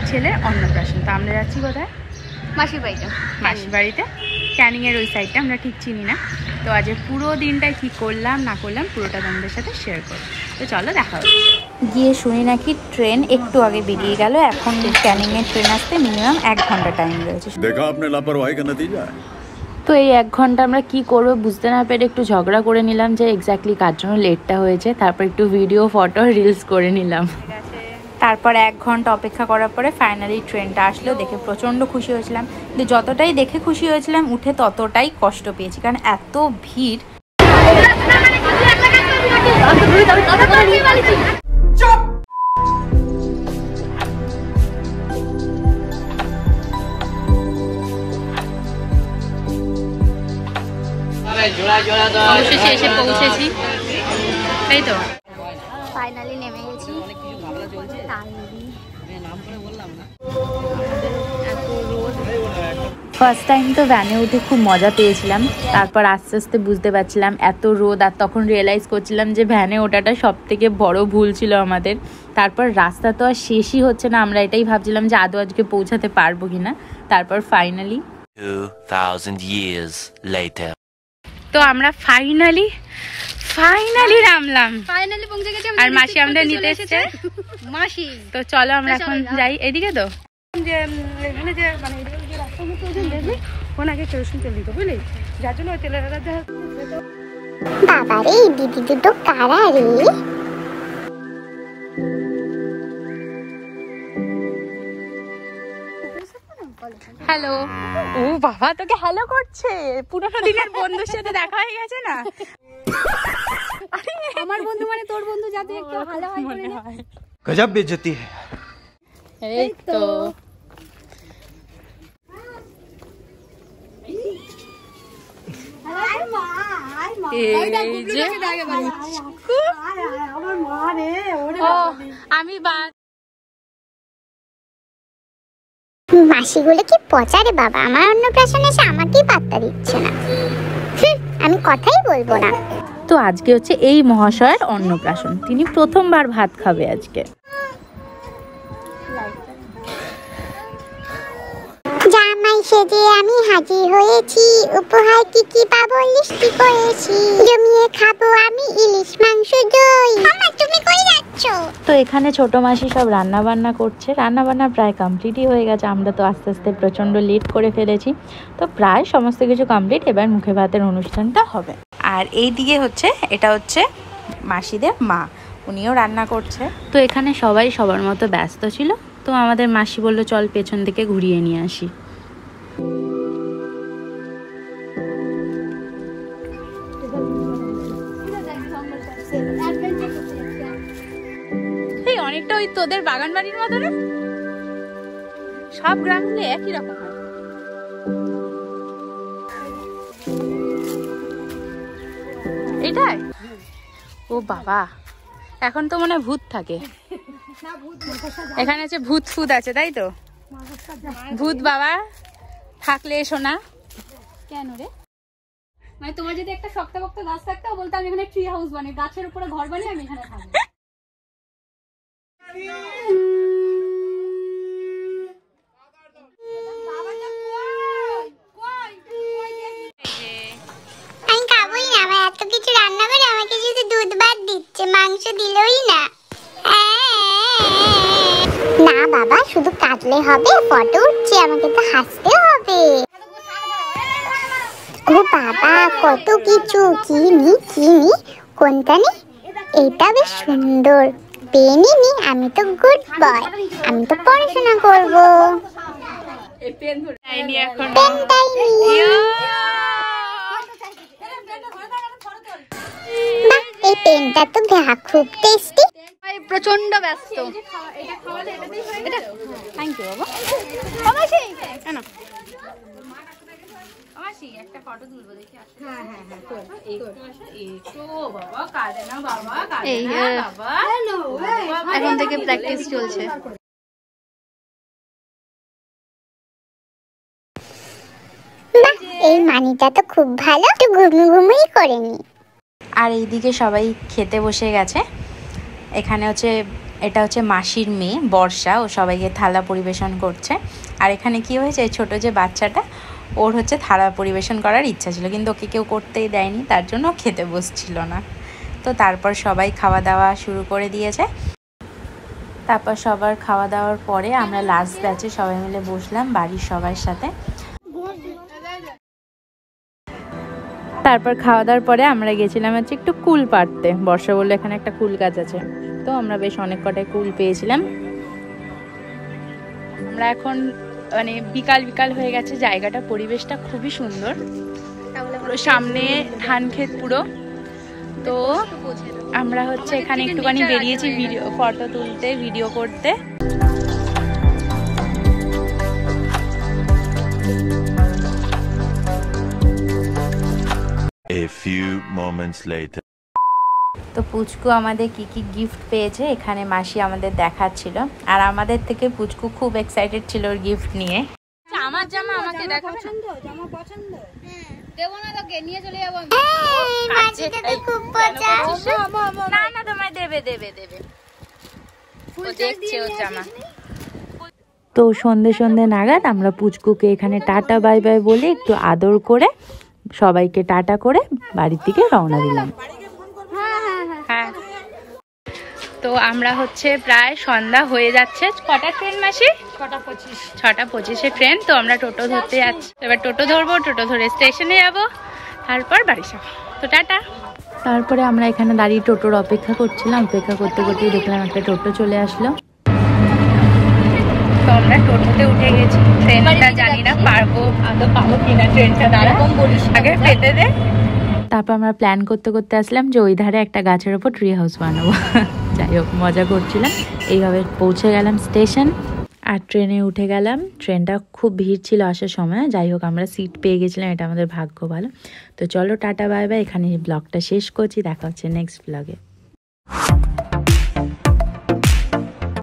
ছেলের অন্নপ্রাশন। তো আমরা যাচ্ছি কোথায়? মাসির বাড়িতে। মাসির বাড়িতে, ক্যানিংয়ের ওই সাইডটা, আমরা ঠিক চিনি না। তো আজ পুরো দিনটায় কী করলাম না করলাম পুরোটা তোমাদের সাথে শেয়ার করব। তো চলো দেখা হচ্ছে। গিয়ে শুনি নাকি ট্রেন একটু আগে বেরিয়ে গেল, এখন ক্যানিংয়ের ট্রেন আসতে মিনিমাম 1 ঘন্টা টাইম রয়েছে। দেখা আপনি লাপরওয়াহি কা নতিজা। তো এই 1 ঘন্টা আমরা কি করবো বুঝতে না পেরে একটু ঝগড়া করে নিলাম যে এক্স্যাক্টলি কার জন্য লেটটা হয়েছে। তারপর একটু ভিডিও ফটো রিলস করে নিলাম। তারপর 1 ঘন্টা অপেক্ষা করার পরে ফাইনালি ট্রেনটা আসলো, দেখে প্রচণ্ড খুশি হয়েছিলাম। কিন্তু যতটাই দেখে খুশি হয়েছিলাম উঠে ততটাই কষ্ট পেয়েছি, কারণ এত ভিড়। অবশেষে এসে পৌঁছেছি, তাই তো ফাইনালি নেমে গেছি। ফার্স্ট টাইম তো ভ্যানে উঠে খুব মজা পেয়েছিলাম, তারপর আস্তে আস্তে বুঝতে পারছিলাম এত রোদ, আর তখন রিয়েলাইজ করছিলাম যে ভ্যানে ওঠাটা সব থেকে বড় ভুল ছিল আমাদের। তারপর রাস্তা তো আর শেষই হচ্ছে না, আমরা এটাই ভাবছিলাম যে আদৌ আজকে পৌঁছাতে পারবো কিনা। তারপর ফাইনালি 2000 years later তো আমরা ফাইনালি নামলাম, ফাইনালি পৌঁছে গেছি। আর মাসি আমাদের নিতে এসেছে। মাসি তো চলো আমরা এখন যাই। এদিকে তো যে এখানে যে মানে এদিকে যে রাস্তার মধ্যে ওজন দেখবি ওনাকে কেরোসিন তেল দিত, বুঝলি, যার জন্য ওই তেলের বাবারে দিদি দুটো কারা রে? হ্যালো। ও বাবা, তোকে হ্যালো করছে, পুরোনো দিনের বন্ধুর সাথে দেখা হয়ে গেছে না? আমার বন্ধু মানে তোর বন্ধু, যাতে একটু ভালো হয় মনে হয়। गजब बेइज्जती है। এই তো আমি মাসিগুলো কি পচা রে বাবা, আমার অন্নপ্রাশন এসে আমাকেই পাত্তা দিচ্ছে না। আমি কথাই বলবো না। তো আজকে হচ্ছে এই মহাশয়ের অন্নপ্রাশন, তিনি প্রথমবার ভাত খাবে আজকে। জামাই সেজে আমি হাজির হয়েছি, উপহার কি কি পাবো লিস্টি করেছি, জমিয়ে খাবো আমি ইলিশ মাংস দই। মামা তুমি কই যাচ্ছ? তো এখানে ছোট মাসি সব রান্না বান্না করছে, রান্না বান্না প্রায় কমপ্লিটই হয়ে গেছে। আমরা তো আস্তে আস্তে প্রচণ্ড লেট করে ফেলেছি, তো প্রায় সমস্ত কিছু কমপ্লিট। এবার মুখে ভাতের অনুষ্ঠানটা হবে। আর এই দিকে হচ্ছে, এটা হচ্ছে মাসিদের মা, উনিও রান্না করছে। তো এখানে সবাই সবার মতো ব্যস্ত ছিল, তো আমাদের মাসি বললো চল পেছন থেকে ঘুরিয়ে নিয়ে আসি। এই অনেকটা ওই তোদের বাগান বাড়ির মতো না? সব গ্রামগুলো একই রকম হয়। এটাই? ও বাবা, এখন তো মনে হয় ভূত থাকে এখানে। আছে ভূত ফুত আছে, তাই তো? ভূত বাবা থাকলে এসো না। কেন রে? মানে তোমার যদি একটা শক্ত বক্ত গাছ থাকতো, বলতে আমি এখানে ট্রি হাউস বানাই, গাছের উপরে ঘর বানিয়ে আমি এখানে থাকবো। আমি খাবোই না, আমার এত কিছু রান্না করে আমাকে শুধু দুধ ভাত দিচ্ছে, মাংস দিলই না। না বাবা, শুধু কাটলে হবে? ফটো উঠছে, আমাকে তো হাসতে হবে। ও বাবা, কত কিছু, চিনি কোনটা নি? এটা বেশ সুন্দর, পেনই নি, আমি তো গুড বয়, আমি তো পড়াশোনা করবো। পেনটাই নি। বাহ, এই পেনটা তো খুব টেস্টি। প্রচন্ড ব্যস্ত। থ্যাংক ইউ বাবা। একটা ফটো তুলবো, দেখি। হ্যাঁ হ্যাঁ হ্যাঁ, বাবা কাঁদে না, বাবা কাঁদে না, বাবা। এখন থেকে প্র্যাকটিস চলছে। এই মানিটা তো খুব ভালো, একটু ঘুমুই করে নি। আর এইদিকে সবাই খেতে বসে গেছে। এখানে হচ্ছে এটা হচ্ছে মাসির মেয়ে বর্ষা, ও সবাইকে থালা পরিবেশন করছে। আর এখানে কি হয়েছে, ছোট যে বাচ্চাটা, ওর হচ্ছে থালা পরিবেশন করার ইচ্ছা ছিল, কিন্তু ওকে কেউ করতেই দেয়নি, তার জন্য খেতে বসছিল না। তো তারপর সবাই খাওয়া দাওয়া শুরু করে দিয়েছে। তারপর সবার খাওয়া দাওয়ার পরে আমরা লাস্ট ব্যাচে সবাই মিলে বসলাম বাড়ির সবার সাথে। তারপর খাওয়া দাওয়ার পরে আমরা গেছিলাম হচ্ছে একটু কুল পাড়তে। বর্ষা বললো এখানে একটা কুল গাছ আছে, তো আমরা বেশ অনেক কটাই কুল পেয়েছিলাম। আমরা এখন মানে বিকাল বিকাল হয়ে গেছে, জায়গাটা পরিবেশটা খুবই সুন্দর, পুরো সামনে ধান ক্ষেত পুরো। তো আমরা হচ্ছে এখানে একটুখানি বেরিয়েছি ভিডিও ফটো তুলতে, ভিডিও করতে। A few moments later. তো পুচকু আমাদের কি কি গিফট পেয়েছে এখানে মাসি আমাদের দেখাচ্ছিল, আর আমাদের থেকে পুচকু খুব এক্সাইটেড ছিল ওর গিফট নিয়ে। আমার জামা আমাকে দেখা পছন্দ, জামা পছন্দ দেবো না তোকে, নিয়ে চলে যাবো আমি। খুব মজা। না না তোমায় দেবে দেবে দেবে, ও দেখছে ও জামা। তো সন্ধে সন্ধে নাগাদ আমরা পুচকুকে এখানে টাটা বাই বাই বলে একটু আদর করে সবাইকে টাটা করে বাড়ির দিকে রওনা দিলাম। হ্যাঁ, তো আমরা হচ্ছে প্রায় সন্ধ্যা হয়ে যাচ্ছে। কটা ট্রেন মাসি? 6:25 ট্রেন। তো আমরা টোটো ধরতে যাচ্ছি, এবার টোটো ধরবো, টোটো ধরে স্টেশনে যাবো, তারপর বাড়ি যাব। তো টাটা। তারপরে আমরা এখানে দাঁড়িয়ে টোটোর অপেক্ষা করছিলাম, অপেক্ষা করতে করতেই দেখলাম একটা টোটো চলে আসলো। তো আমরা টোটোতে উঠে গেছি। ট্রেনটা জানি না পারবো আদৌ পাবো কিনা, ট্রেনটা দাঁড়া আগে পেতে দে। তারপর আমরা প্ল্যান করতে করতে আসলাম যে ওই ধারে একটা গাছের ওপর ট্রি হাউস বানাবো। যাই হোক মজা করছিলাম। এইভাবে পৌঁছে গেলাম স্টেশন, আর ট্রেনে উঠে গেলাম। ট্রেনটা খুব ভিড় ছিল আসার সময়, যাই হোক আমরা সিট পেয়ে গেছিলাম, এটা আমাদের ভাগ্য ভালো। তো চলো টাটা বাই বাই, এখানে ব্লগটা শেষ করছি, দেখা হচ্ছে নেক্সট ব্লগে।